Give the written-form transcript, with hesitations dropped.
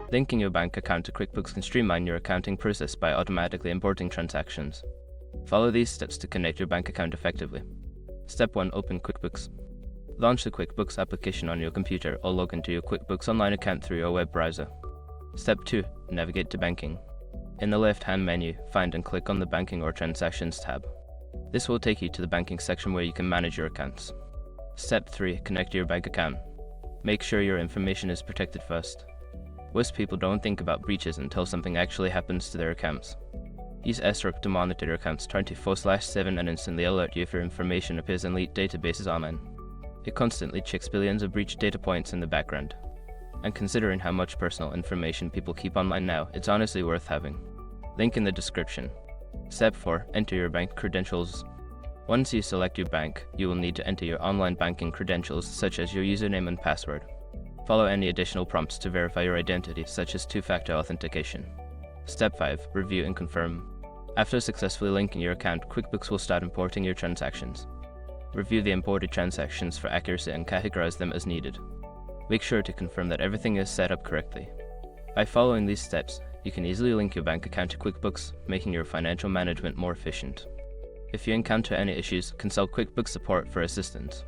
Linking your bank account to QuickBooks can streamline your accounting process by automatically importing transactions. Follow these steps to connect your bank account effectively. Step 1. Open QuickBooks. Launch the QuickBooks application on your computer or log into your QuickBooks Online account through your web browser. Step 2. Navigate to Banking. In the left-hand menu, find and click on the Banking or Transactions tab. This will take you to the banking section where you can manage your accounts. Step 3. Connect to your bank account. Make sure your information is protected first. Most people don't think about breaches until something actually happens to their accounts. Use SROC to monitor your accounts 24/7 and instantly alert you if your information appears in leaked databases online. It constantly checks billions of breached data points in the background. And considering how much personal information people keep online now, it's honestly worth having. Link in the description. Step 4. Enter your bank credentials. Once you select your bank, you will need to enter your online banking credentials such as your username and password. Follow any additional prompts to verify your identity, such as two-factor authentication. Step 5. Review and confirm. After successfully linking your account, QuickBooks will start importing your transactions. Review the imported transactions for accuracy and categorize them as needed. Make sure to confirm that everything is set up correctly. By following these steps, you can easily link your bank account to QuickBooks, making your financial management more efficient. If you encounter any issues, consult QuickBooks support for assistance.